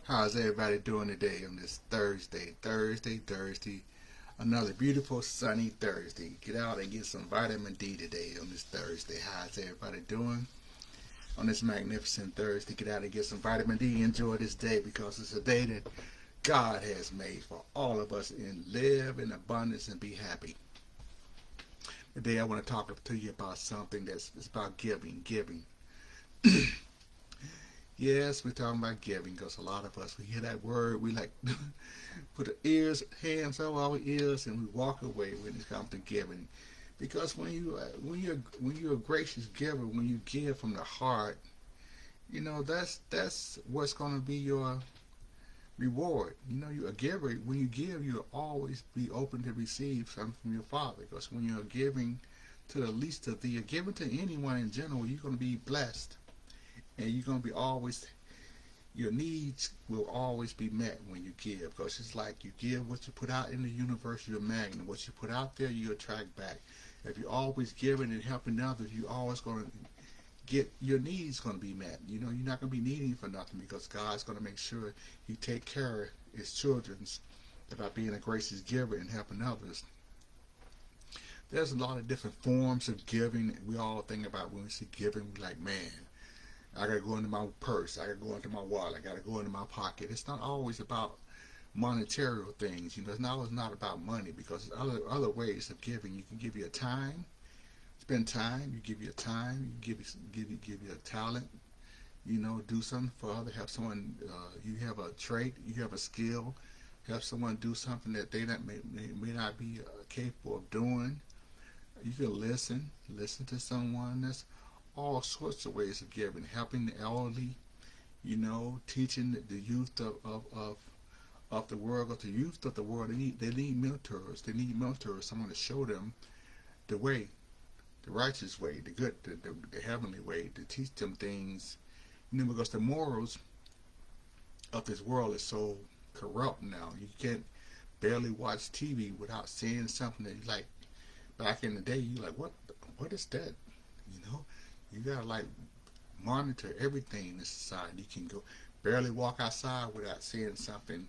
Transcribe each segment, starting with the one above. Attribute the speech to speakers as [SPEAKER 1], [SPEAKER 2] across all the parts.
[SPEAKER 1] How's everybody doing today on this Thursday? Another beautiful sunny Thursday. Get out and get some vitamin D today on this Thursday. How's everybody doing on this magnificent Thursday? Get out and get some vitamin D. Enjoy this day because it's a day that God has made for all of us and live in abundance and be happy. Today I want to talk to you about something that's it's about giving. Yes, we're talking about giving because a lot of us, we hear that word, we like put the hands over our ears, and we walk away when it comes to giving. Because when you're a gracious giver, when you give from the heart, that's what's going to be your reward. You're a giver. When you give, you'll always be open to receive something from your Father. Because when you're giving to the least of thee, you're giving to anyone in general, you're going to be blessed, and you're going to be always your needs will always be met when you give, because it's like you give what you put out in the universe, you're a magnet. What you put out there, you attract back. If you're always giving and helping others, you're always going to get your needs going to be met. You're not going to be needing for nothing, because God's going to make sure He take care of His children's by being a gracious giver and helping others. There's a lot of different forms of giving. We all think about when we see giving, we like, man, I gotta go into my purse. I gotta go into my wallet. I gotta go into my pocket. It's not always about monetary things. It's not about money, because there's other ways of giving. You can give your time, spend time. You give your time. You give your talent. Do something for others. Have someone. You have a trait. You have a skill. Have someone do something that may not be capable of doing. You can listen to someone. That's all sorts of ways of giving, helping the elderly, teaching the youth of the world. Because the youth of the world, they need mentors. They need mentors, someone to show them the way, the righteous way, the good, the heavenly way, to teach them things. Because the morals of this world is so corrupt now. You can't barely watch TV without seeing something that you like. Back in the day, you like, what is that? You know, you gotta like monitor everything in this society. You can go barely walk outside without seeing something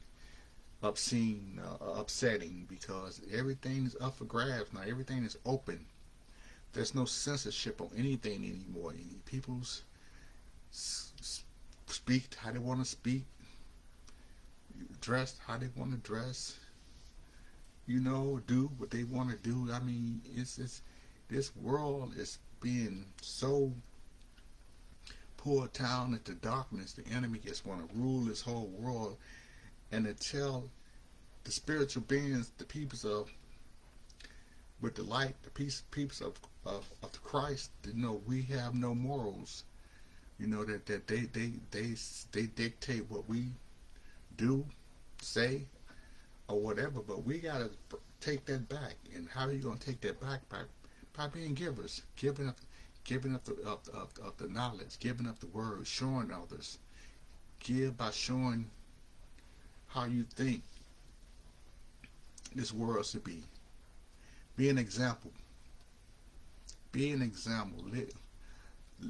[SPEAKER 1] obscene, upsetting, because everything is up for grabs now. Everything is open. There's no censorship on anything anymore. People speak how they want to speak, dress how they want to dress. Do what they want to do. I mean, it's this world is being so pulled down into darkness. The enemy just want to rule this whole world, and to tell the spiritual beings, the peoples of with the light, the peoples of the Christ, we have no morals. That they dictate what we do, say, or whatever. But we gotta take that back. And how are you gonna take that back? By being givers, giving up the knowledge, giving up the word, showing others. Give by showing how you think this world should be. Be an example. Be an example.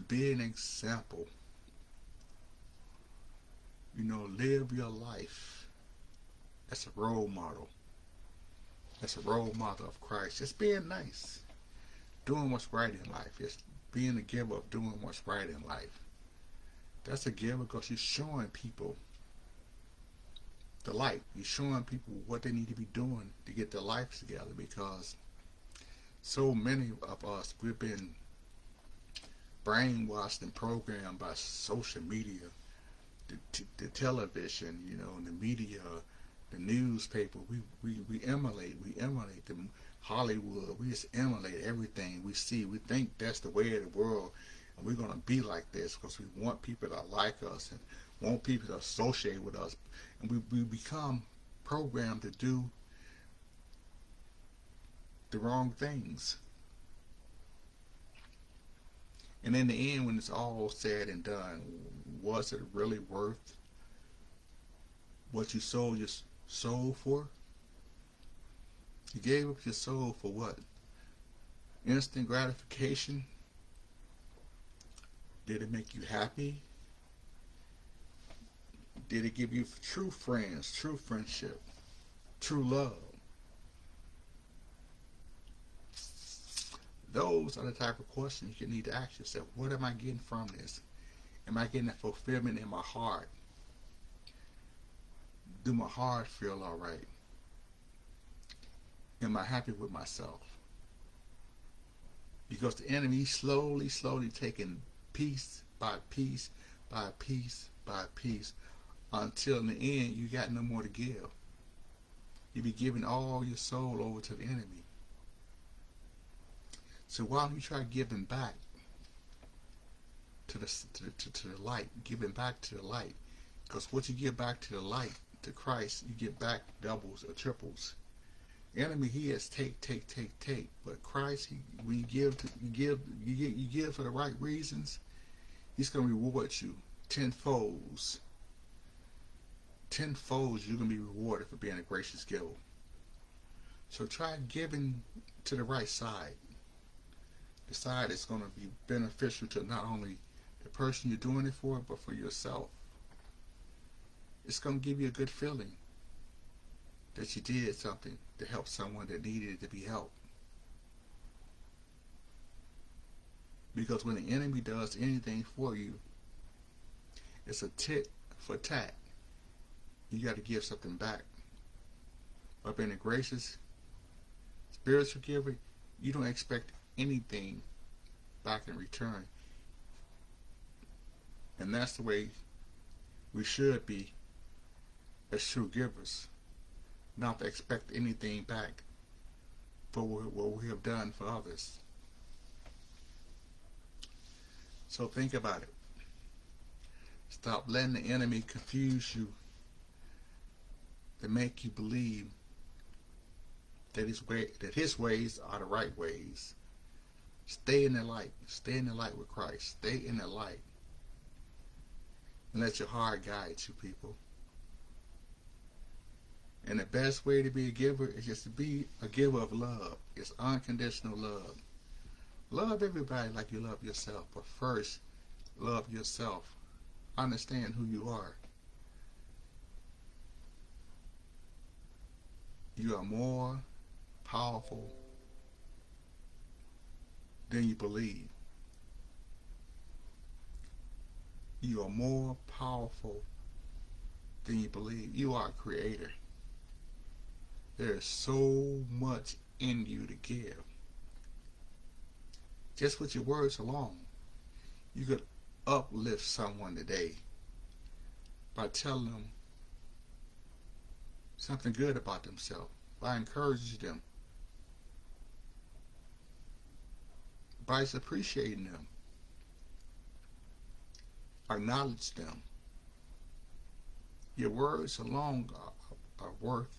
[SPEAKER 1] Be an example. Live your life. That's a role model. That's a role model of Christ. Just being nice. Doing what's right in life. Just being a giver of doing what's right in life. That's a giver, because you're showing people the light. You're showing people what they need to be doing to get their lives together, because so many of us, we've been brainwashed and programmed by social media, the television, the media, the newspaper. We emulate them. Hollywood, we just emulate everything we see. We think that's the way of the world, and we're going to be like this because we want people to like us and want people to associate with us. And we become programmed to do the wrong things. And in the end, when it's all said and done, was it really worth what you sold your soul for? You gave up your soul for what? Instant gratification? Did it make you happy? Did it give you true friends, true friendship, true love? Those are the type of questions you need to ask yourself. What am I getting from this? Am I getting a fulfillment in my heart? Do my heart feel all right? Am I happy with myself? Because the enemy slowly, slowly taking piece by piece by piece by piece until in the end you got no more to give. You be giving all your soul over to the enemy. So why don't you try giving back to the light, giving back to the light? Because what you give back to the light, to Christ, you get back doubles or triples. The enemy, he has take. But Christ, when you give for the right reasons, he's going to reward you tenfolds. Tenfolds, you're going to be rewarded for being a gracious giver. So try giving to the right side. The side that's going to be beneficial to not only the person you're doing it for, but for yourself. It's going to give you a good feeling that you did something to help someone that needed to be helped. Because when the enemy does anything for you, it's a tit for tat. You got to give something back. But being a gracious, spiritual giver, you don't expect anything back in return. And that's the way we should be as true givers. Not to expect anything back for what we have done for others. So think about it. Stop letting the enemy confuse you to make you believe that his ways are the right ways. Stay in the light. Stay in the light with Christ. Stay in the light. And let your heart guide you, people. And the best way to be a giver is just to be a giver of love. It's unconditional love. Love everybody like you love yourself. But first, love yourself. Understand who you are. You are more powerful than you believe. You are more powerful than you believe. You are a creator. There is so much in you to give. Just with your words alone, you could uplift someone today by telling them something good about themselves, by encouraging them, by appreciating them, acknowledge them. Your words alone are worth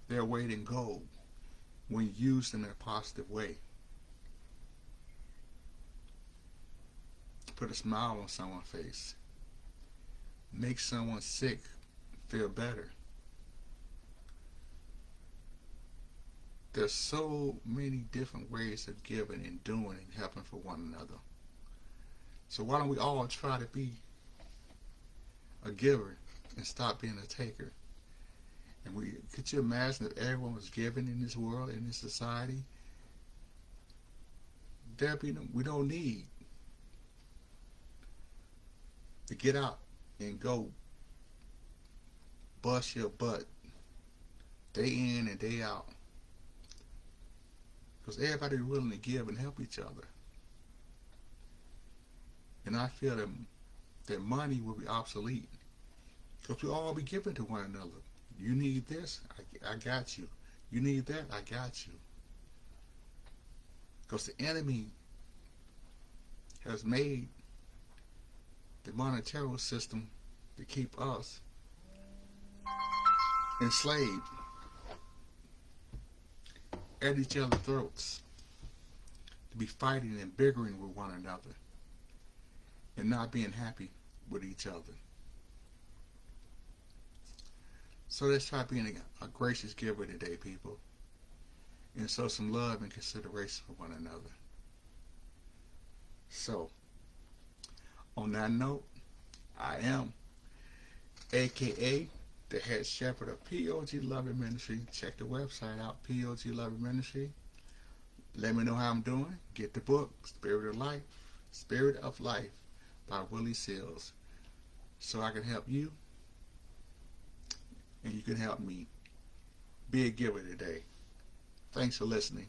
[SPEAKER 1] their weight in gold when you use them in a positive way. Put a smile on someone's face. Make someone sick feel better. There's so many different ways of giving and doing and helping for one another. So why don't we all try to be a giver and stop being a taker? And could you imagine if everyone was giving in this world, in this society? We don't need to get out and go bust your butt day in and day out. Because everybody's willing to give and help each other. And I feel that money will be obsolete. Because we all be giving to one another. You need this, I got you. You need that, I got you. Because the enemy has made the monetary system to keep us enslaved at each other's throats, to be fighting and bickering with one another and not being happy with each other. So let's try being a gracious giver today, people, and show some love and consideration for one another. So, on that note, I am aka the head shepherd of POG Loving Ministry. Check the website out, POG Loving Ministry. Let me know how I'm doing. Get the book, Spirit of Life by Willie Seals, so I can help you and you can help me. Be a giver today. Thanks for listening.